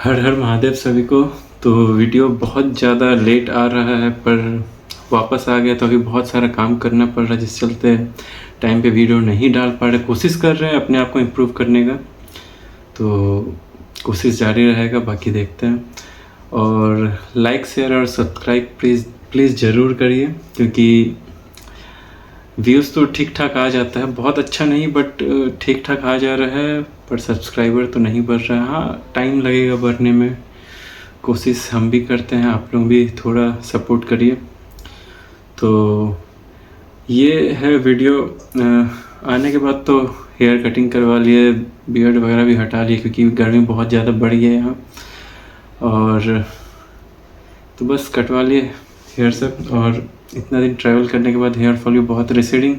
हर हर महादेव सभी को। तो वीडियो बहुत ज़्यादा लेट आ रहा है पर वापस आ गया, तो अभी बहुत सारा काम करना पड़ रहा है जिस चलते टाइम पे वीडियो नहीं डाल पा रहे। कोशिश कर रहे हैं अपने आप को इम्प्रूव करने का, तो कोशिश जारी रहेगा, बाकी देखते हैं। और लाइक शेयर और सब्सक्राइब प्लीज़ ज़रूर करिए, क्योंकि व्यूज़ तो ठीक ठाक आ जाता है, बहुत अच्छा नहीं बट ठीक ठाक आ जा रहा है, पर सब्सक्राइबर तो नहीं बढ़ रहा है। हाँ, टाइम लगेगा बढ़ने में, कोशिश हम भी करते हैं, आप लोग भी थोड़ा सपोर्ट करिए। तो ये है वीडियो। आने के बाद तो हेयर कटिंग करवा लिए, बियर्ड वगैरह भी हटा लिए, क्योंकि गर्मी बहुत ज़्यादा बढ़ गई है यहाँ। और तो बस कटवा लिए हेयर सब। और इतना दिन ट्रैवल करने के बाद हेयर फॉल भी बहुत, रिसीडिंग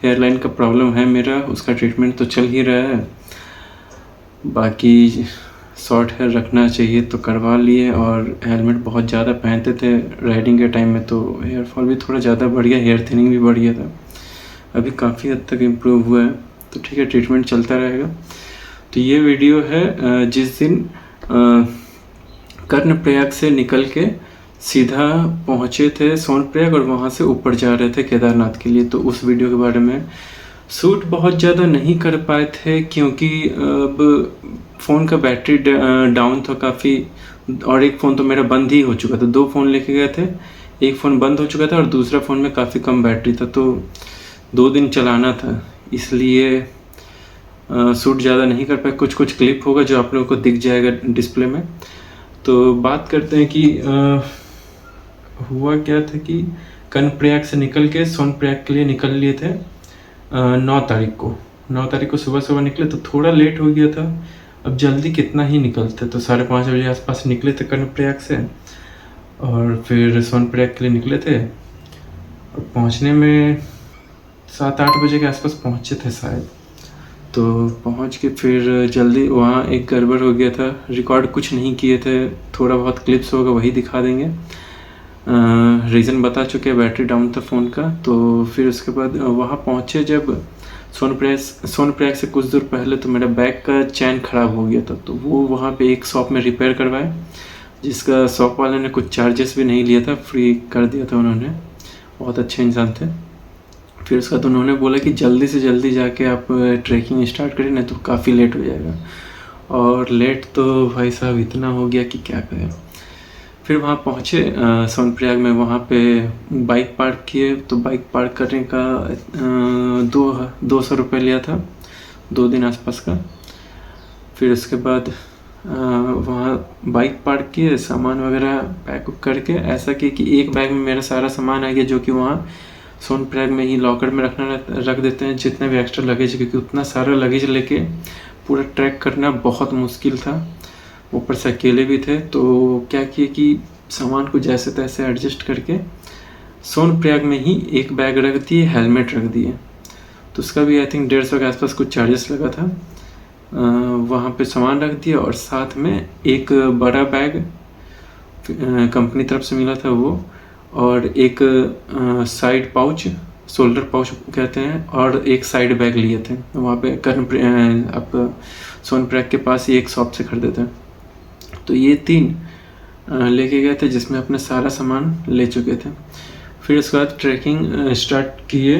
हेयर लाइन का प्रॉब्लम है मेरा, उसका ट्रीटमेंट तो चल ही रहा है। बाकी शॉर्ट हेयर रखना चाहिए तो करवा लिए, और हेलमेट बहुत ज़्यादा पहनते थे राइडिंग के टाइम में, तो हेयर फॉल भी थोड़ा ज़्यादा बढ़ गया, हेयर थिनिंग भी बढ़ गया था। अभी काफ़ी हद तक इम्प्रूव हुआ है, तो ठीक है, ट्रीटमेंट चलता रहेगा। तो ये वीडियो है जिस दिन कर्णप्रयाग से निकल के सीधा पहुँचे थे सोनप्रयाग, और वहाँ से ऊपर जा रहे थे केदारनाथ के लिए। तो उस वीडियो के बारे में शूट बहुत ज़्यादा नहीं कर पाए थे, क्योंकि अब फ़ोन का बैटरी डाउन था काफ़ी, और एक फ़ोन तो मेरा बंद ही हो चुका था। 2 फ़ोन लेके गए थे, एक फ़ोन बंद हो चुका था और दूसरा फ़ोन में काफ़ी कम बैटरी था, तो 2 दिन चलाना था, इसलिए शूट ज़्यादा नहीं कर पाए। कुछ कुछ क्लिप होगा जो आप लोगों को दिख जाएगा डिस्प्ले में। तो बात करते हैं कि हुआ क्या था कि कर्णप्रयाग से निकल के सोनप्रयाग के लिए निकल लिए थे 9 तारीख को। 9 तारीख को सुबह निकले, तो थोड़ा लेट हो गया था। अब जल्दी कितना ही निकलते, तो 5:30 बजे आसपास निकले थे कर्णप्रयाग से, और फिर सोनप्रयाग के लिए निकले थे। और पहुंचने में 7-8 बजे के आसपास पहुंचे थे शायद। तो पहुंच के फिर जल्दी वहाँ एक गड़बड़ हो गया था, रिकॉर्ड कुछ नहीं किए थे, थोड़ा बहुत क्लिप्स होगा वही दिखा देंगे। रीज़न बता चुके हैं, बैटरी डाउन था फ़ोन का। तो फिर उसके बाद वहाँ पहुँचे जब सोनप्रयाग से कुछ दूर पहले, तो मेरा बैग का चैन ख़राब हो गया था, तो वो वहाँ पे एक शॉप में रिपेयर करवाए, जिसका शॉप वाले ने कुछ चार्जेस भी नहीं लिया था, फ्री कर दिया था उन्होंने, बहुत अच्छे इंसान थे। फिर उसका तो उन्होंने बोला कि जल्दी से जल्दी जाके आप ट्रैकिंग स्टार्ट करें, नहीं तो काफ़ी लेट हो जाएगा। और लेट तो भाई साहब इतना हो गया कि क्या करें। फिर वहाँ पहुँचे सोनप्रयाग में, वहाँ पे बाइक पार्क किए, तो बाइक पार्क करने का 200 रुपये लिया था, 2 दिन आसपास का। फिर उसके बाद वहाँ बाइक पार्क किए, सामान वगैरह पैक करके ऐसा कि एक बैग में मेरा सारा सामान आ गया, जो कि वहाँ सोनप्रयाग में ही लॉकर में रख देते हैं, जितने भी एक्स्ट्रा लगेज, क्योंकि उतना सारा लगेज लेके पूरा ट्रैक करना बहुत मुश्किल था, ऊपर से अकेले भी थे। तो क्या किए कि सामान को जैसे तैसे एडजस्ट करके सोनप्रयाग में ही एक बैग रख दिए, हेलमेट रख दिए। तो उसका भी आई थिंक 150 के आसपास कुछ चार्जेस लगा था। वहाँ पे सामान रख दिया, और साथ में एक बड़ा बैग कंपनी तरफ से मिला था वो, और एक साइड पाउच, शोल्डर पाउच कहते हैं, और एक साइड बैग लिए थे। वहाँ पे आप सोनप्रयाग के पास ही एक शॉप से खरीदे थे। तो ये 3 लेके गए थे, जिसमें अपने सारा सामान ले चुके थे। फिर उसके बाद ट्रैकिंग स्टार्ट किए,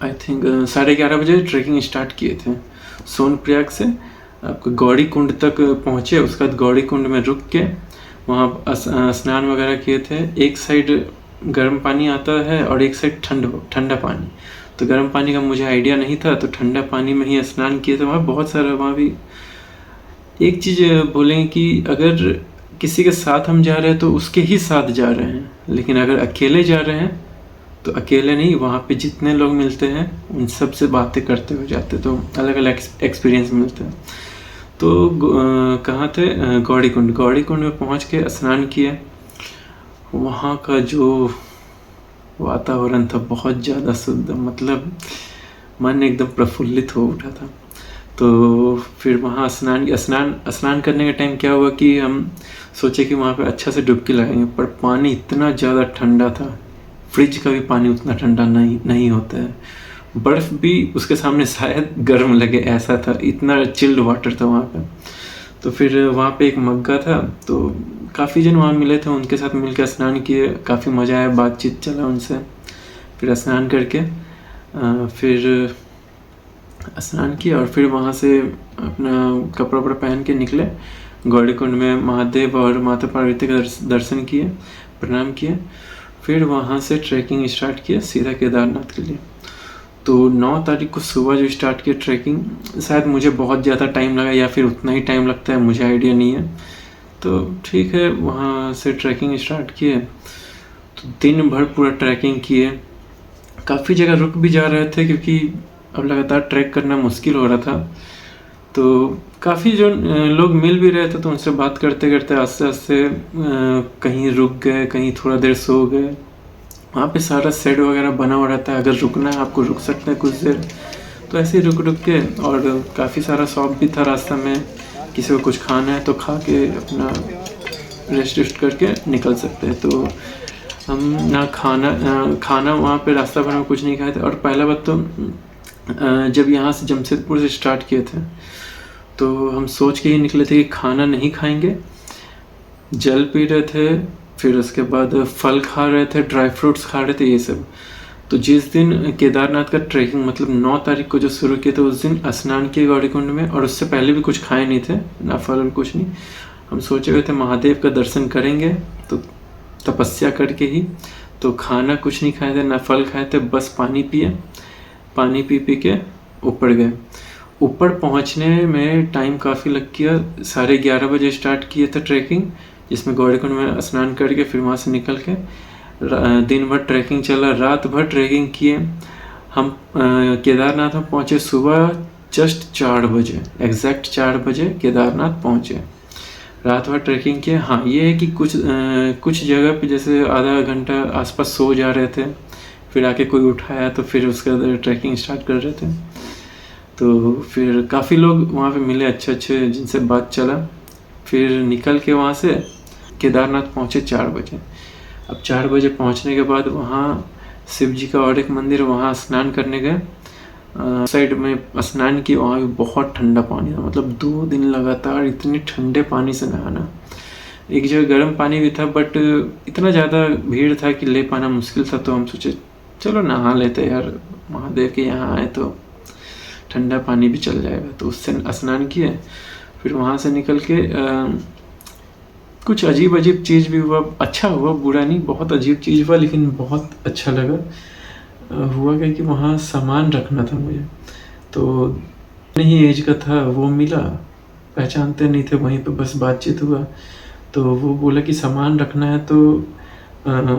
आई थिंक 11:30 बजे ट्रैकिंग स्टार्ट किए थे। सोनप्रयाग से आपको गौरी कुंड तक पहुँचे, उसके बाद गौरी कुंड में रुक के वहाँ स्नान वगैरह किए थे। एक साइड गर्म पानी आता है और एक साइड ठंडा पानी। तो गर्म पानी का मुझे आइडिया नहीं था, तो ठंडा पानी में ही स्नान किए थे। वहाँ बहुत सारा, वहाँ भी एक चीज़ बोलेंगे कि अगर किसी के साथ हम जा रहे हैं तो उसके ही साथ जा रहे हैं, लेकिन अगर अकेले जा रहे हैं तो अकेले नहीं, वहाँ पे जितने लोग मिलते हैं उन सब से बातें करते हुए जाते, तो अलग अलग एक्सपीरियंस मिलते हैं। तो कहाँ थे, गौरी कुंड में पहुँच के स्नान किए। वहाँ का जो वातावरण था बहुत ज़्यादा शुद्ध, मतलब मन एकदम प्रफुल्लित हो उठा था। तो फिर वहाँ स्नान करने के टाइम क्या हुआ कि हम सोचे कि वहाँ पे अच्छा से डुबकी लगाएंगे, पर पानी इतना ज़्यादा ठंडा था, फ्रिज का भी पानी उतना ठंडा नहीं होता है। बर्फ़ भी उसके सामने शायद गर्म लगे, ऐसा था, इतना चिल्ड वाटर था वहाँ पे। तो फिर वहाँ पे एक मग्गा था, तो काफ़ी जन वहाँ मिले थे, उनके साथ मिलकर स्नान किए, काफ़ी मज़ा आया, बातचीत चला उनसे। फिर स्नान करके फिर स्नान किया और फिर वहाँ से अपना कपड़ा वपड़ा पहन के निकले। गौरीकुंड में महादेव और माता पार्वती का दर्शन किए, प्रणाम किए। फिर वहाँ से ट्रैकिंग स्टार्ट किया सीधा केदारनाथ के लिए। तो 9 तारीख को सुबह जो स्टार्ट किया ट्रैकिंग, शायद मुझे बहुत ज़्यादा टाइम लगा या फिर उतना ही टाइम लगता है, मुझे आइडिया नहीं है। तो ठीक है, वहाँ से ट्रैकिंग स्टार्ट किए, तो दिन भर पूरा ट्रैकिंग किए। काफ़ी जगह रुक भी जा रहे थे क्योंकि अब लगातार ट्रैक करना मुश्किल हो रहा था। तो काफ़ी जो लोग मिल भी रहे थे, तो उनसे बात करते करते आस्ते आस्ते कहीं रुक गए, कहीं थोड़ा देर सो गए। वहाँ पे सारा शेड वगैरह बना हुआ रहता है, अगर रुकना है आपको रुक सकते हैं कुछ देर। तो ऐसे ही रुक रुक के, और काफ़ी सारा शॉप भी था रास्ता में, किसी को कुछ खाना है तो खा के अपना रेस्ट करके निकल सकते हैं। तो हम ना खाना वहाँ पे रास्ता भर में कुछ नहीं खाए थे। और पहला बात तो जब यहाँ से जमशेदपुर से स्टार्ट किए थे, तो हम सोच के ही निकले थे कि खाना नहीं खाएंगे, जल पी रहे थे, फिर उसके बाद फल खा रहे थे, ड्राई फ्रूट्स खा रहे थे, ये सब। तो जिस दिन केदारनाथ का ट्रैकिंग मतलब 9 तारीख को जो शुरू किया था, उस दिन स्नान किए गौरीकुंड में, और उससे पहले भी कुछ खाए नहीं थे, ना फल और कुछ नहीं। हम सोचे हुए थे महादेव का दर्शन करेंगे तो तपस्या करके ही, तो खाना कुछ नहीं खाए थे, ना फल खाए थे, बस पानी पिए। पानी पी के ऊपर गए। ऊपर पहुंचने में टाइम काफ़ी लग गया। 11:30 बजे स्टार्ट किए थे ट्रैकिंग, जिसमें गौरीकुंड में स्नान करके फिर वहाँ से निकल के दिन भर ट्रैकिंग चला, रात भर ट्रैकिंग किए। हम केदारनाथ में पहुँचे सुबह जस्ट 4 बजे, एग्जैक्ट 4 बजे केदारनाथ पहुँचे। रात भर ट्रैकिंग किए। हाँ, ये है कि कुछ जगह पे जैसे आधा घंटा आसपास सो जा रहे थे, फिर आके कोई उठाया तो फिर उसके बाद ट्रैकिंग स्टार्ट कर रहे थे। तो फिर काफ़ी लोग वहाँ पे मिले अच्छे जिनसे बात चला। फिर निकल के वहाँ से केदारनाथ पहुँचे 4 बजे। अब 4 बजे पहुँचने के बाद वहाँ शिव जी का और एक मंदिर, वहाँ स्नान करने गए। साइड में स्नान किया, वहाँ भी बहुत ठंडा पानी था, मतलब 2 दिन लगातार इतने ठंडे पानी से नहाना। एक जगह गर्म पानी भी था, बट इतना ज़्यादा भीड़ था कि ले पाना मुश्किल था। तो हम सोचे चलो नहा लेते यार, महादेव के यहाँ आए तो ठंडा पानी भी चल जाएगा। तो उससे स्नान किए। फिर वहाँ से निकल के कुछ अजीब चीज़ भी हुआ, अच्छा हुआ, बुरा नहीं, बहुत अजीब चीज़ हुआ, लेकिन बहुत अच्छा लगा। हुआ क्या कि वहाँ सामान रखना था मुझे, तो नहीं एज का था, वो मिला, पहचानते नहीं थे, वहीं पे बस बातचीत हुआ। तो वो बोला कि सामान रखना है, तो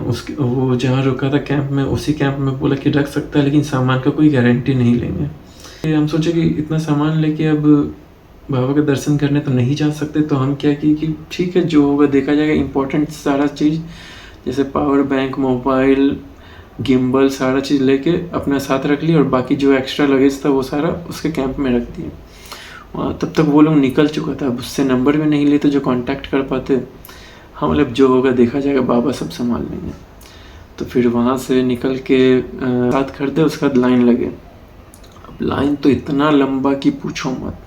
उसके वो जहाँ रुका था कैंप में, उसी कैंप में बोला कि रख सकता है, लेकिन सामान का कोई गारंटी नहीं लेंगे। हम सोचे कि इतना सामान लेके अब बाबा के दर्शन करने तो नहीं जा सकते। तो हम क्या कि ठीक है, जो होगा देखा जाएगा। इम्पोर्टेंट सारा चीज़ जैसे पावर बैंक, मोबाइल, गिम्बल, सारा चीज़ लेके अपने साथ रख लिया, और बाकी जो एक्स्ट्रा लगेज था वो सारा उसके कैंप में रख दिया। वहाँ तब तक वो लोग निकल चुका था, उससे नंबर भी नहीं लेते जो कांटेक्ट कर पाते। हाँ, मतलब जो होगा देखा जाएगा, बाबा सब संभाल लेंगे। तो फिर वहाँ से निकल के रात खरीदे, उसके बाद लाइन लगे। अब लाइन तो इतना लंबा कि पूछो मत।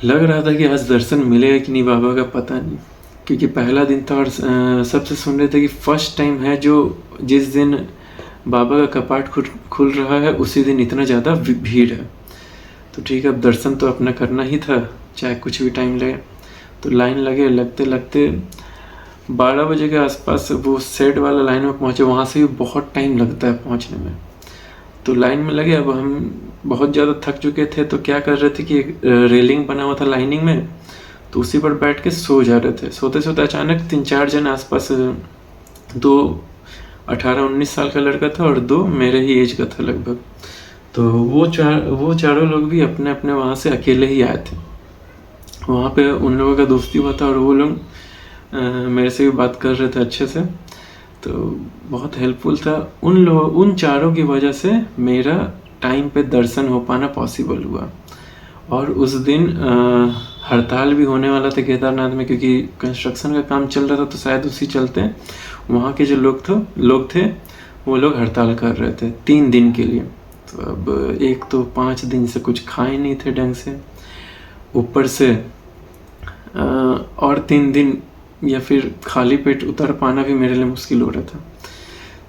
लग रहा था कि आज दर्शन मिलेगा कि नहीं बाबा का पता नहीं, क्योंकि पहला दिन था और सबसे सुन रहे थे कि फर्स्ट टाइम है जो जिस दिन बाबा का कपाट खुल रहा है उसी दिन इतना ज़्यादा भीड़ है। तो ठीक है, अब दर्शन तो अपना करना ही था, चाहे कुछ भी टाइम लगे। तो लाइन लगे, लगते 12 बजे के आसपास वो सेट वाला लाइन में पहुँचे। वहाँ से भी बहुत टाइम लगता है पहुँचने में। तो लाइन में लगे। अब हम बहुत ज़्यादा थक चुके थे, तो क्या कर रहे थे कि रेलिंग बना हुआ था लाइनिंग में, तो उसी पर बैठ के सो जा रहे थे। सोते सोते अचानक 3-4 जन आसपास, 2 18-19 साल का लड़का था और 2 मेरे ही एज का था लगभग। तो वो चारों लोग भी अपने अपने वहाँ से अकेले ही आए थे। वहाँ पे उन लोगों का दोस्ती हुआ था और वो लोग मेरे से भी बात कर रहे थे अच्छे से, तो बहुत हेल्पफुल था। उन चारों की वजह से मेरा टाइम पे दर्शन हो पाना पॉसिबल हुआ। और उस दिन हड़ताल भी होने वाला था केदारनाथ में, क्योंकि कंस्ट्रक्शन का काम चल रहा था, तो शायद उसी चलते वहाँ के जो लोग थे वो लोग हड़ताल कर रहे थे 3 दिन के लिए। तो अब एक तो 5 दिन से कुछ खाए नहीं थे ढंग से, ऊपर से और 3 दिन या फिर खाली पेट उतर पाना भी मेरे लिए मुश्किल हो रहा था।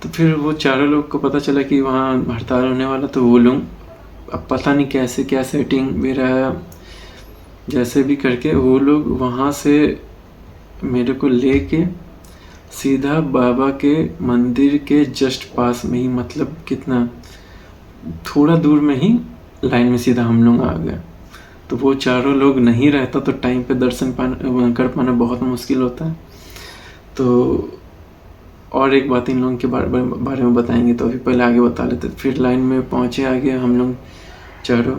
तो फिर वो चारों लोग को पता चला कि वहाँ हड़ताल होने वाला, तो वो लोग अब पता नहीं कैसे क्या सेटिंग मेरा जैसे भी करके वो लोग वहाँ से मेरे को लेके सीधा बाबा के मंदिर के जस्ट पास में ही, मतलब कितना थोड़ा दूर में ही लाइन में सीधा हम लोग आ गए। तो वो चारों लोग नहीं रहता तो टाइम पे दर्शन कर पाना बहुत मुश्किल होता है। तो और एक बात इन लोगों के बारे में बताएंगे, तो अभी पहले आगे बता लेते। फिर लाइन में पहुँचे आगे हम लोग चारों,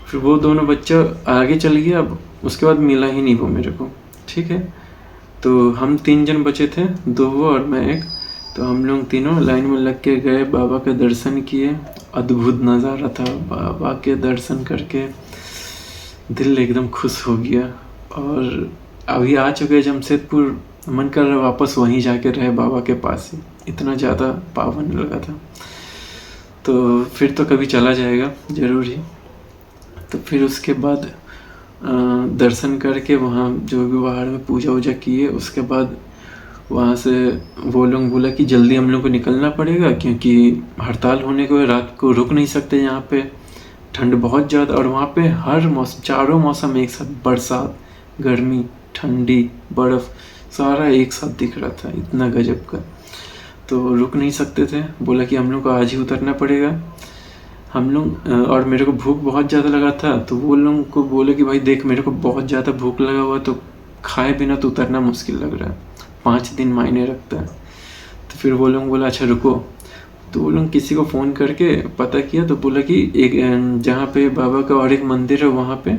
फिर वो दोनों बच्चा आगे चल गया। अब उसके बाद मिला ही नहीं वो मेरे को, ठीक है। तो हम 3 जन बचे थे, 2 वो और मैं एक। तो हम लोग तीनों लाइन में लग के गए, बाबा के दर्शन किए। अद्भुत नज़ारा था, बाबा के दर्शन करके दिल एकदम खुश हो गया। और अभी आ चुके जमशेदपुर, मन कर रहा वापस वहीं जाके रहे बाबा के पास ही, इतना ज़्यादा पावन लगा था। तो फिर तो कभी चला जाएगा ज़रूर ही। तो फिर उसके बाद दर्शन करके वहाँ जो भी बाहर में पूजा वूजा किए, उसके बाद वहाँ से वो लोग बोला कि जल्दी हम लोग को निकलना पड़ेगा, क्योंकि हड़ताल होने को रात को रुक नहीं सकते यहाँ पे, ठंड बहुत ज़्यादा। और वहाँ पे हर मौसम, चारों मौसम एक साथ, बरसात, गर्मी, ठंडी, बर्फ़, सारा एक साथ दिख रहा था, इतना गजब का। तो रुक नहीं सकते थे, बोला कि हम लोग को आज ही उतरना पड़ेगा। हम लोग और मेरे को भूख बहुत ज़्यादा लगा था, तो वो लोग को बोले कि भाई देख मेरे को बहुत ज़्यादा भूख लगा हुआ, तो खाए बिना तो उतरना मुश्किल लग रहा है, 5 दिन मायने रखता है। तो फिर वो लोग बोला अच्छा रुको। तो वो लोग किसी को फ़ोन करके पता किया, तो बोला कि एक जहाँ पे बाबा का और एक मंदिर है वहाँ पे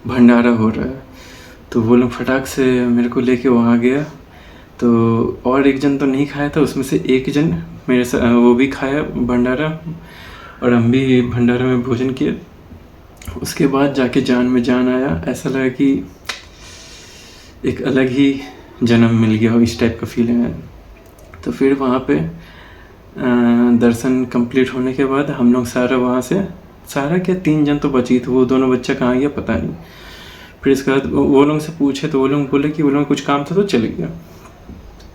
भंडारा हो रहा है। तो वो लोग फटाक से मेरे को लेके वहाँ गया। तो और एक जन तो नहीं खाया था, उसमें से एक जन मेरे साथ वो भी खाया भंडारा, और हम भी भंडारा में भोजन किए। उसके बाद जाके जान में जान आया, ऐसा लगा कि एक अलग ही जन्म मिल गया हो, इस टाइप का फीलिंग है। तो फिर वहाँ पे दर्शन कंप्लीट होने के बाद हम लोग सारा वहाँ से, सारा क्या 3 जन तो बची थे, वो दोनों बच्चा कहाँ गया पता नहीं। फिर इसके बाद वो लोग से पूछे तो वो लोग बोले कि वो लोग कुछ काम था तो चले गया,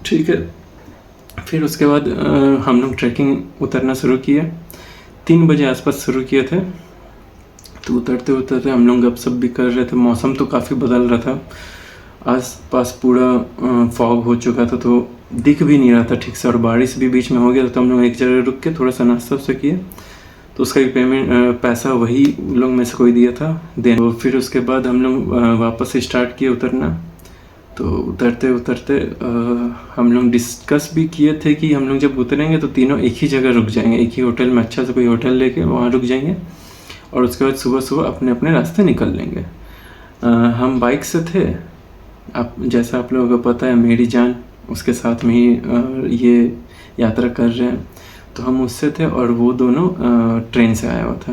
ठीक है। फिर उसके बाद हम लोग ट्रैकिंग उतरना शुरू किया, 3 बजे आसपास शुरू किए थे। तो उतरते उतरते हम लोग गपशप भी कर रहे थे, मौसम तो काफ़ी बदल रहा था, आस पास पूरा फॉग हो चुका था, तो दिख भी नहीं रहा था ठीक से, और बारिश भी बीच में हो गया था। तो हम लोग एक जगह रुक के थोड़ा सा नाश्ता से किए, तो उसका भी पेमेंट पैसा वही लोग में से कोई दिया था देन। तो फिर उसके बाद हम लोग वापस स्टार्ट किए उतरना। तो उतरते उतरते हम लोग डिस्कस भी किए थे कि हम लोग जब उतरेंगे तो तीनों एक ही जगह रुक जाएंगे, एक ही होटल में, अच्छा से कोई होटल लेके वहाँ रुक जाएंगे, और उसके बाद सुबह सुबह अपने अपने रास्ते निकल लेंगे। हम बाइक से थे, आप जैसा आप लोगों को पता है मेरी जान उसके साथ में ही ये यात्रा कर रहे हैं, तो हम उससे थे और वो दोनों ट्रेन से आया हुआ था।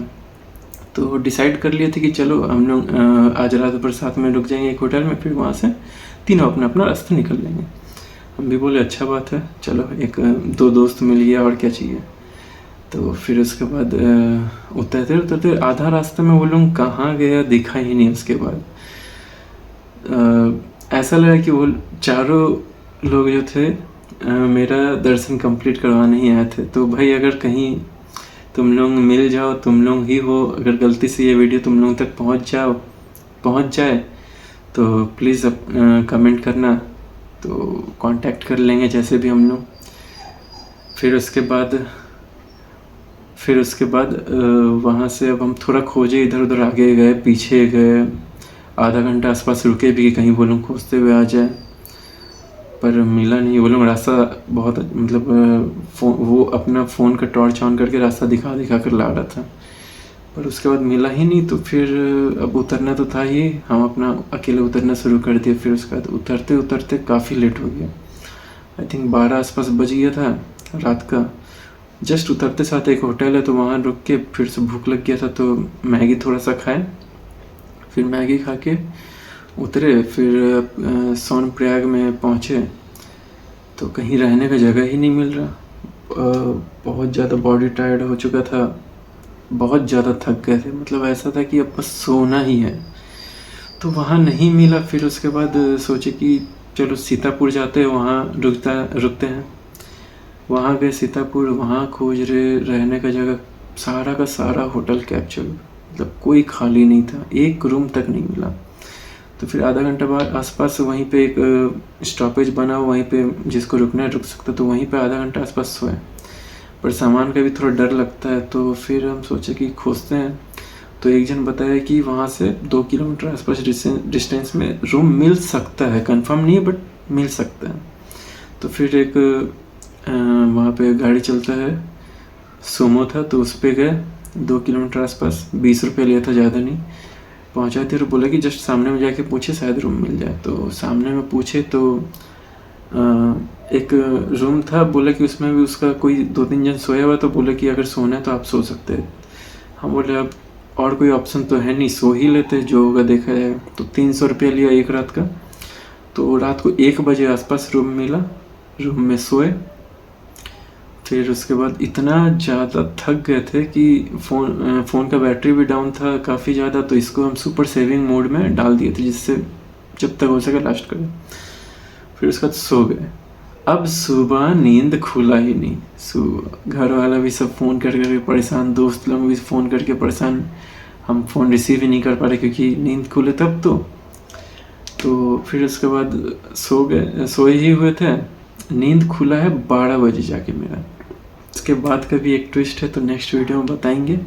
तो डिसाइड कर लिए थे कि चलो हम लोग आज रात भर साथ में रुक जाएंगे एक होटल में, फिर वहाँ से तीनों अपना अपना रास्ता निकल लेंगे। हम भी बोले अच्छा बात है, चलो एक 2 दोस्त मिल गया और क्या चाहिए। तो फिर उसके बाद उतरते उतरते आधा रास्ते में वो लोग कहाँ गया दिखा ही नहीं। उसके बाद ऐसा लगा कि वो चारों लोग जो थे मेरा दर्शन कंप्लीट करवाने ही आए थे। तो भाई अगर कहीं तुम लोग मिल जाओ, तुम लोग ही हो, अगर गलती से ये वीडियो तुम लोग तक पहुंच जाए तो प्लीज़ कमेंट करना, तो कांटेक्ट कर लेंगे जैसे भी हम लोग। फिर उसके बाद वहाँ से अब हम थोड़ा खोजे, इधर उधर आगे गए, पीछे गए, आधा घंटा आसपास रुके भी कि कहीं वो लोग खोजते हुए आ जाए, पर मिला नहीं। वो लोग रास्ता बहुत मतलब वो अपना फ़ोन का टॉर्च ऑन करके रास्ता दिखा कर ला रहा था, पर उसके बाद मिला ही नहीं। तो फिर अब उतरना तो था ही, हम अपना अकेले उतरना शुरू कर दिया। फिर उसके बाद उतरते उतरते काफ़ी लेट हो गया, आई थिंक 12 आसपास बज गया था रात का। जस्ट उतरते साथ एक होटल है तो वहाँ रुक के फिर से भूख लग गया था, तो मैगी थोड़ा सा खाए, फिर मैगी खा के उतरे। फिर सोनप्रयाग में पहुँचे तो कहीं रहने का जगह ही नहीं मिल रहा। बहुत ज़्यादा बॉडी टायर्ड हो चुका था, बहुत ज़्यादा थक गए थे, मतलब ऐसा था कि अब बस सोना ही है। तो वहाँ नहीं मिला। फिर उसके बाद सोचे कि चलो सीतापुर जाते हैं, वहाँ रुकते हैं। वहाँ गए सीतापुर, वहाँ खोज रहे रहने का जगह, सारा का सारा होटल कैप्चर, मतलब कोई खाली नहीं था, एक रूम तक नहीं मिला। तो फिर आधा घंटा बाद आसपास वहीं पे एक स्टॉपेज बना, वहीं पे जिसको रुकना है रुक सकता, तो वहीं पे आधा घंटा आसपास सोए। पर सामान का भी थोड़ा डर लगता है, तो फिर हम सोचे कि खोजते हैं। तो एक जन बताया कि वहाँ से 2 किलोमीटर आसपास डिस्टेंस में रूम मिल सकता है, कंफर्म नहीं है बट मिल सकता है। तो फिर एक वहाँ पे गाड़ी चलता है, सोमो था, तो उस पर गए। 2 किलोमीटर आसपास 20 रुपये लिया था, ज़्यादा नहीं। पहुँचाए थे, तो बोला कि जस्ट सामने में जाके पूछे शायद रूम मिल जाए। तो सामने में पूछे तो एक रूम था, बोला कि उसमें भी उसका कोई 2-3 जन सोया हुआ, तो बोला कि अगर सोना है तो आप सो सकते हैं। हम बोले अब और कोई ऑप्शन तो है नहीं, सो ही लेते, जो होगा देखा जाएगा। तो 300 रुपया लिया एक रात का। तो रात को 1 बजे आसपास रूम मिला, रूम में सोए। फिर उसके बाद इतना ज़्यादा थक गए थे कि फ़ोन का बैटरी भी डाउन था काफ़ी ज़्यादा, तो इसको हम सुपर सेविंग मोड में डाल दिए थे, जिससे जब तक हो सके लास्ट करें। फिर उसके बाद सो गए। अब सुबह नींद खुला ही नहीं। घर वाला भी सब फ़ोन कर करके परेशान, दोस्त लोग भी फ़ोन करके परेशान। हम फ़ोन रिसीव ही नहीं कर पा रहे क्योंकि नींद खुले तब तो फिर उसके बाद सोए ही हुए थे। नींद खुला है 12 बजे जाके मेरा। उसके बाद का भी एक ट्विस्ट है, तो नेक्स्ट वीडियो में बताएंगे।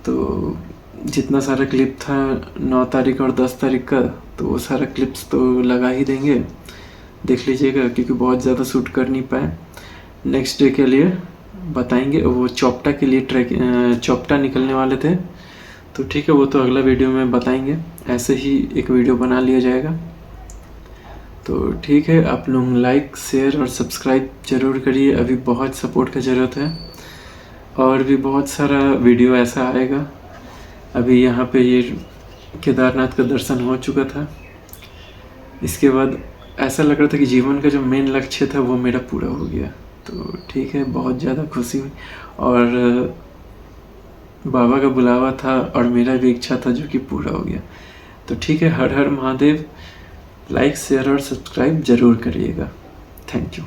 तो जितना सारा क्लिप था 9 तारीख और 10 तारीख का, तो वो सारा क्लिप्स तो लगा ही देंगे, देख लीजिएगा, क्योंकि बहुत ज़्यादा शूट कर नहीं पाए। नेक्स्ट डे के लिए बताएंगे। वो चौपटा के लिए चौपटा निकलने वाले थे, तो ठीक है, वो तो अगला वीडियो में बताएंगे। ऐसे ही एक वीडियो बना लिया जाएगा। तो ठीक है, आप लोग लाइक शेयर और सब्सक्राइब ज़रूर करिए, अभी बहुत सपोर्ट का ज़रूरत है। और भी बहुत सारा वीडियो ऐसा आएगा। अभी यहाँ पे ये केदारनाथ का दर्शन हो चुका था। इसके बाद ऐसा लग रहा था कि जीवन का जो मेन लक्ष्य था वो मेरा पूरा हो गया। तो ठीक है, बहुत ज़्यादा खुशी हुई। और बाबा का बुलावा था और मेरा भी इच्छा था जो कि पूरा हो गया। तो ठीक है, हर हर महादेव। लाइक शेयर और सब्सक्राइब ज़रूर करिएगा। Thank you.